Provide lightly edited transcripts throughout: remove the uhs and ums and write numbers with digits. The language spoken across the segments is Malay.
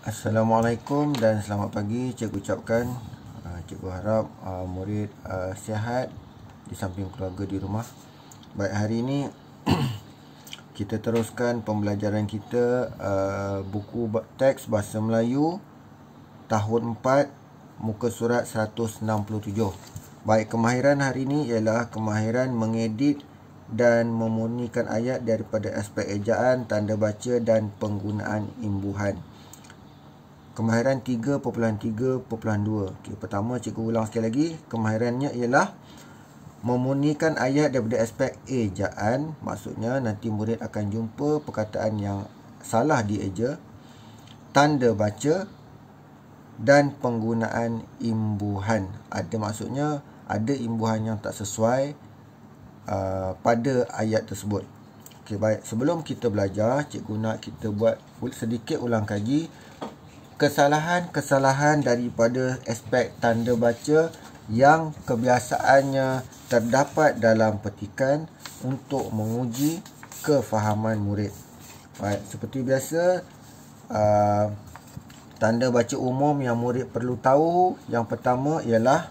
Assalamualaikum dan selamat pagi. Cikgu ucapkan cikgu harap murid sihat di samping keluarga di rumah. Baik, hari ini kita teruskan pembelajaran kita buku teks Bahasa Melayu tahun 4 muka surat 167. Baik, kemahiran hari ini ialah kemahiran mengedit dan memurnikan ayat daripada aspek ejaan, tanda baca dan penggunaan imbuhan. Kemahiran 3.3.2. Okey, pertama cikgu ulang sekali lagi. Kemahirannya ialah memurnikan ayat daripada aspek ejaan. Maksudnya nanti murid akan jumpa perkataan yang salah dieja, tanda baca dan penggunaan imbuhan. Ada maksudnya ada imbuhan yang tak sesuai pada ayat tersebut. Okey, baik. Sebelum kita belajar, cikgu nak kita buat sedikit ulang kaji kesalahan-kesalahan daripada aspek tanda baca yang kebiasaannya terdapat dalam petikan untuk menguji kefahaman murid. Baik, seperti biasa, tanda baca umum yang murid perlu tahu, yang pertama ialah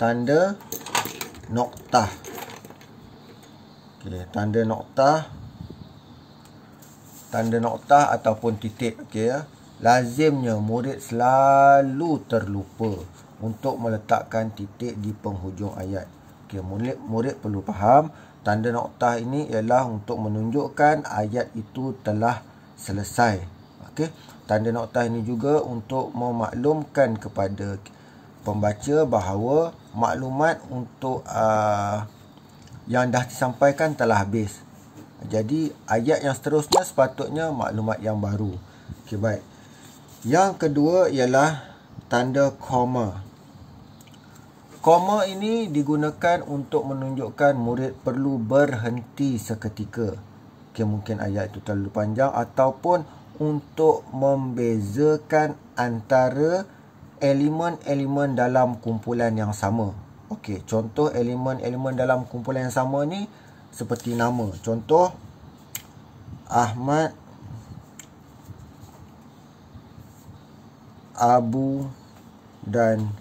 tanda noktah. Okey, tanda noktah ataupun titik. Okey ya. Lazimnya murid selalu terlupa untuk meletakkan titik di penghujung ayat. Okey, murid perlu faham tanda noktah ini ialah untuk menunjukkan ayat itu telah selesai. Okey, tanda noktah ini juga untuk memaklumkan kepada pembaca bahawa maklumat untuk yang dah disampaikan telah habis. Jadi ayat yang seterusnya sepatutnya maklumat yang baru. Okey, baik. Yang kedua ialah tanda koma. Koma ini digunakan untuk menunjukkan murid perlu berhenti seketika. Okay, mungkin ayat itu terlalu panjang ataupun untuk membezakan antara elemen-elemen dalam kumpulan yang sama. Okey, contoh elemen-elemen dalam kumpulan yang sama ni seperti nama. Contoh Ahmad, Abu dan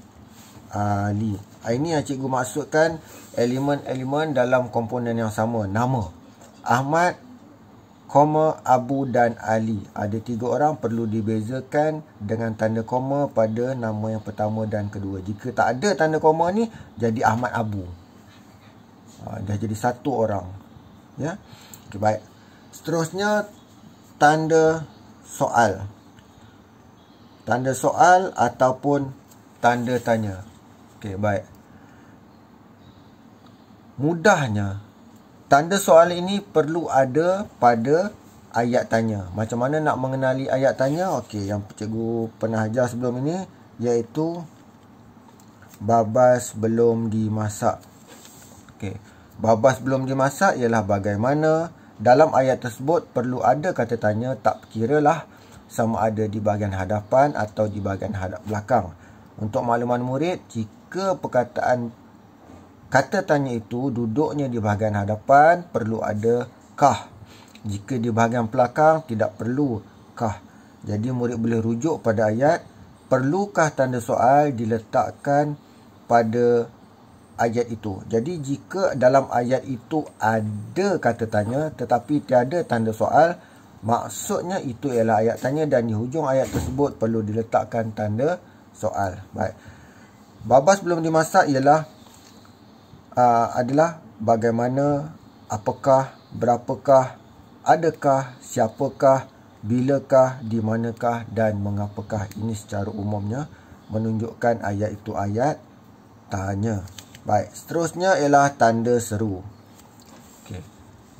Ali. Ini yang cikgu maksudkan elemen-elemen dalam komponen yang sama. Nama Ahmad, Abu dan Ali. Ada 3 orang, perlu dibezakan dengan tanda koma pada nama yang pertama dan kedua. Jika tak ada tanda koma ni, jadi Ahmad Abu. Dah jadi 1 orang. Ya. Okay, baik. Seterusnya tanda soal. Tanda soal ataupun tanda tanya. Okey, baik. Mudahnya, tanda soal ini perlu ada pada ayat tanya. Macam mana nak mengenali ayat tanya? Okey, yang cikgu pernah ajar sebelum ini, iaitu babas belum dimasak. Okey, babas belum dimasak ialah bagaimana dalam ayat tersebut perlu ada kata tanya, tak kiralah sama ada di bahagian hadapan atau di bahagian hadap belakang. Untuk makluman murid, jika perkataan kata tanya itu duduknya di bahagian hadapan, perlu ada kah. Jika di bahagian belakang, tidak perlu kah. Jadi murid boleh rujuk pada ayat, perlukah tanda soal diletakkan pada ayat itu. Jadi jika dalam ayat itu ada kata tanya tetapi tiada tanda soal, maksudnya itu ialah ayat tanya dan di hujung ayat tersebut perlu diletakkan tanda soal. Baik. Babas belum dimasak ialah adalah bagaimana, apakah, berapakah, adakah, siapakah, bilakah, di manakah dan mengapakah. Ini secara umumnya menunjukkan ayat itu ayat tanya. Baik, seterusnya ialah tanda seru. Okey.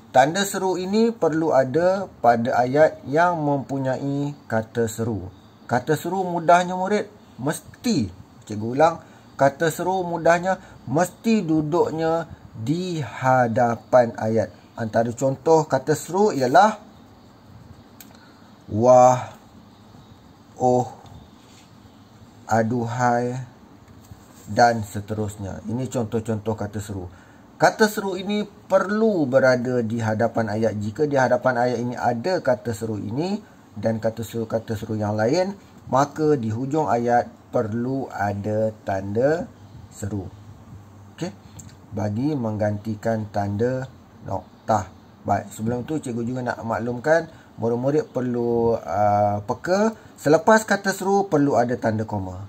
Tanda seru ini perlu ada pada ayat yang mempunyai kata seru. Kata seru mudahnya murid, mesti, cikgu ulang, kata seru mudahnya mesti duduknya di hadapan ayat. Antara contoh kata seru ialah wah, oh, aduhai dan seterusnya. Ini contoh-contoh kata seru. Kata seru ini perlu berada di hadapan ayat. Jika di hadapan ayat ini ada kata seru ini, dan kata seru yang lain, maka di hujung ayat perlu ada tanda seru. Okey. Bagi menggantikan tanda noktah. Baik, sebelum tu cikgu juga nak maklumkan murid-murid perlu peka, selepas kata seru perlu ada tanda koma.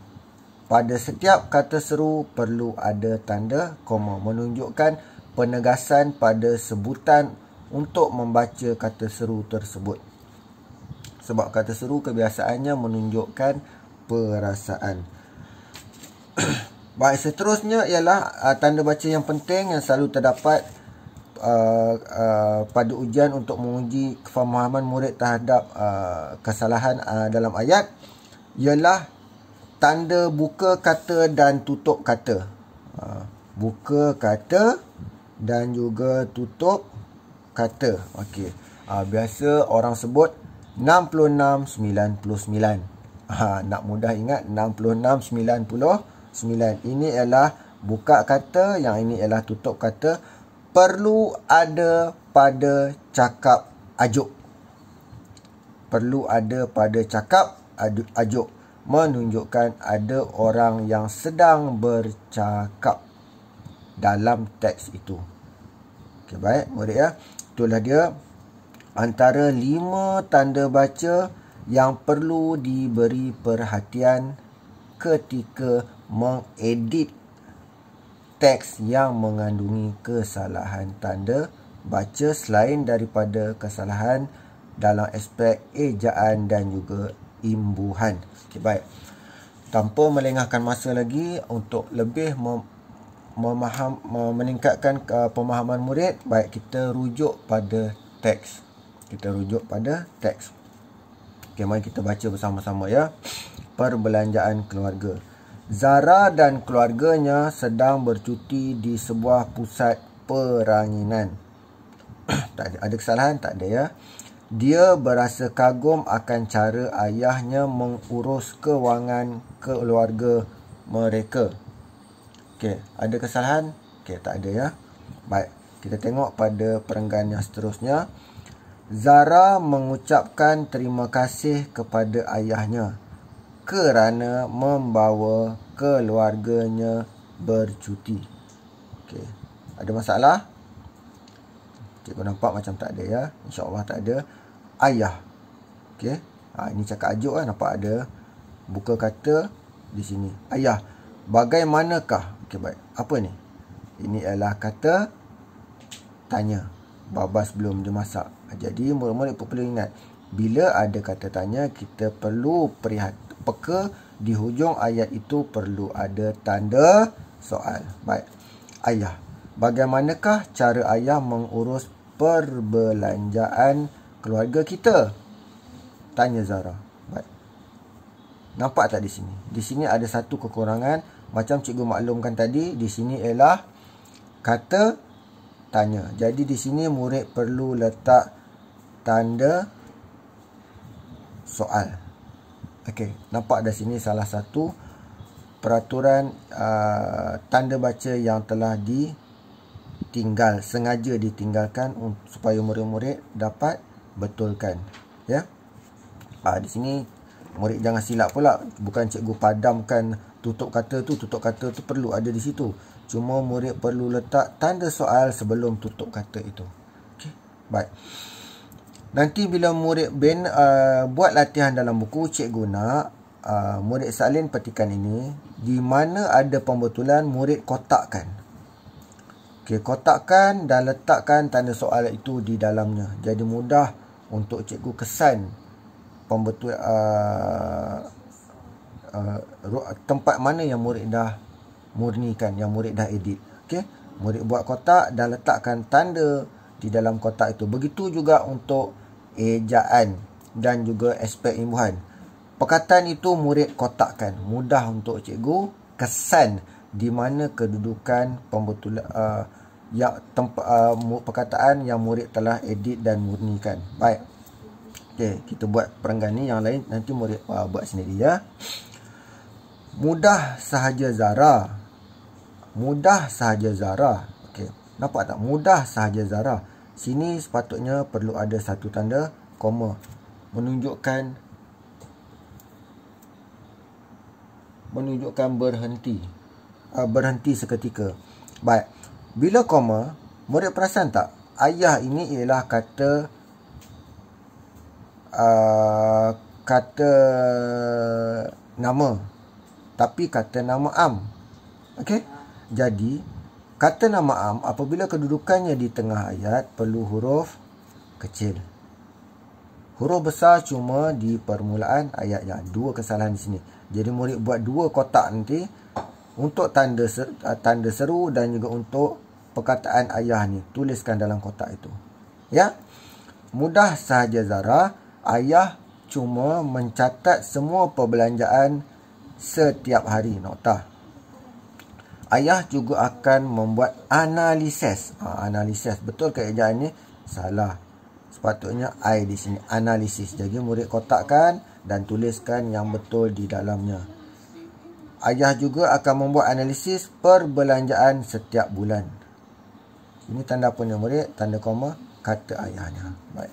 Pada setiap kata seru perlu ada tanda koma, menunjukkan penegasan pada sebutan untuk membaca kata seru tersebut. Sebab kata seru kebiasaannya menunjukkan perasaan. Baik, seterusnya ialah tanda baca yang penting yang selalu terdapat pada ujian untuk menguji kefahaman murid terhadap kesalahan dalam ayat, ialah tanda buka kata dan tutup kata. Buka kata dan juga tutup kata. Okey. Biasa orang sebut 66-99. Nak mudah ingat 66-99. Ini ialah buka kata, yang ini ialah tutup kata. Perlu ada pada cakap ajuk. Perlu ada pada cakap ajuk, menunjukkan ada orang yang sedang bercakap dalam teks itu. Okey, baik murid ya. Itulah dia antara 5 tanda baca yang perlu diberi perhatian ketika mengedit teks yang mengandungi kesalahan tanda baca, selain daripada kesalahan dalam aspek ejaan dan juga imbuhan. Okey, baik. Tanpa melengahkan masa lagi, untuk lebih meningkatkan pemahaman murid, baik kita rujuk pada teks. Okey, mari kita baca bersama-sama ya. Perbelanjaan keluarga. Zara dan keluarganya sedang bercuti di sebuah pusat peranginan. Tak ada kesalahan? Tak ada ya. Dia berasa kagum akan cara ayahnya mengurus kewangan keluarga mereka. Okey, ada kesalahan? Okey, tak ada ya. Baik, kita tengok pada perenggan yang seterusnya. Zara mengucapkan terima kasih kepada ayahnya kerana membawa keluarganya bercuti. Okey, ada masalah? Cikgu nampak macam tak ada ya. InsyaAllah tak ada. Ayah. Okey, ini cakap ajuk kan, nampak ada buka kata di sini. Ayah, bagaimanakah? Okey, baik. Apa ni? Ini adalah kata tanya. Babas belum dimasak. Jadi murid-murid perlu ingat, bila ada kata tanya, kita perlu peka di hujung ayat itu perlu ada tanda soal. Baik. Ayah, bagaimanakah cara ayah mengurus perbelanjaan keluarga kita? Tanya Zara. Baik. Nampak tak di sini? Di sini ada satu kekurangan. Macam cikgu maklumkan tadi, di sini ialah kata tanya. Jadi di sini murid perlu letak tanda soal. Okey, nampak di sini salah satu peraturan tanda baca yang telah sengaja ditinggalkan supaya murid-murid dapat betulkan. Ya. Di sini murid jangan silap pula, bukan cikgu padamkan tutup kata tu perlu ada di situ. Cuma murid perlu letak tanda soal sebelum tutup kata itu. Okey, baik. Nanti bila murid buat latihan dalam buku, cikgu nak murid salin petikan ini. Di mana ada pembetulan, murid kotakkan. Okey, kotakkan dan letakkan tanda soal itu di dalamnya. Jadi mudah untuk cikgu kesan pembetul tempat mana yang murid dah murnikan, yang murid dah edit. Okey, murid buat kotak dan letakkan tanda di dalam kotak itu. Begitu juga untuk ejaan dan juga aspek imbuhan. Perkataan itu murid kotakkan. Mudah untuk cikgu kesan di mana kedudukan pembetulan perkataan yang murid telah edit dan murnikan. Baik. Okey, kita buat perenggan ni, yang lain nanti murid buat sendiri ya. Mudah sahaja Zara. Mudah sahaja Zara. Okey, nampak tak? Mudah sahaja Zara. Sini sepatutnya perlu ada satu tanda koma. menunjukkan berhenti seketika. Baik. Bila koma, murid perasan tak? Ayah ini ialah kata nama, tapi kata nama am. Okey? Jadi, kata nama am apabila kedudukannya di tengah ayat perlu huruf kecil. Huruf besar cuma di permulaan ayatnya. Dua kesalahan di sini. Jadi murid buat dua kotak nanti untuk tanda seru dan juga untuk perkataan ayah ni. Tuliskan dalam kotak itu. Ya. Mudah sahaja Zara. Ayah cuma mencatat semua perbelanjaan setiap hari. Nota. Ayah juga akan membuat analisis. Analisis. Betul ke ejaan ni? Salah. Sepatutnya I di sini. Analisis. Jadi murid kotakkan dan tuliskan yang betul di dalamnya. Ayah juga akan membuat analisis perbelanjaan setiap bulan. Ini tanda apa ni murid? Tanda koma kata ayahnya. Baik.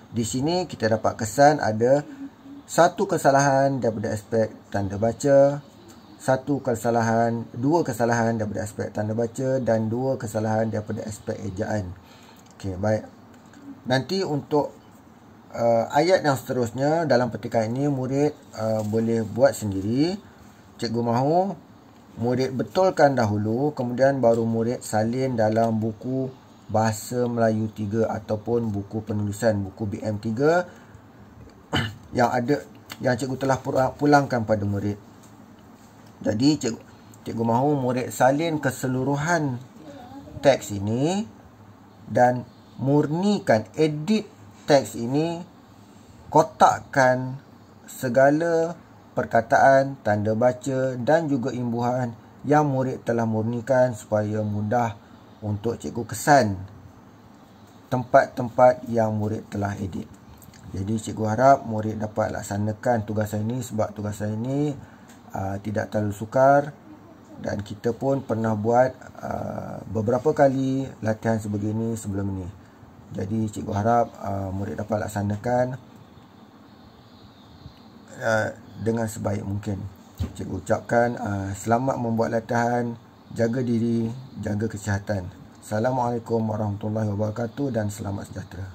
Di sini kita dapat kesan ada satu kesalahan daripada aspek tanda baca, dua kesalahan daripada aspek tanda baca dan dua kesalahan daripada aspek ejaan. Okey, baik. Nanti untuk ayat yang seterusnya dalam petikan ini murid boleh buat sendiri. Cikgu mahu murid betulkan dahulu, kemudian baru murid salin dalam buku Bahasa Melayu 3 ataupun buku penulisan, buku BM3 yang cikgu telah pulangkan pada murid. Jadi cikgu mahu murid salin keseluruhan teks ini dan murnikan, edit teks ini, kotakkan segala perkataan, tanda baca dan juga imbuhan yang murid telah murnikan supaya mudah untuk cikgu kesan tempat-tempat yang murid telah edit. Jadi cikgu harap murid dapat laksanakan tugasan ini sebab tugasan ini tidak terlalu sukar dan kita pun pernah buat beberapa kali latihan sebegini sebelum ini. Jadi cikgu harap murid dapat laksanakan dengan sebaik mungkin. Cikgu ucapkan selamat membuat latihan, jaga diri, jaga kesihatan. Assalamualaikum warahmatullahi wabarakatuh dan selamat sejahtera.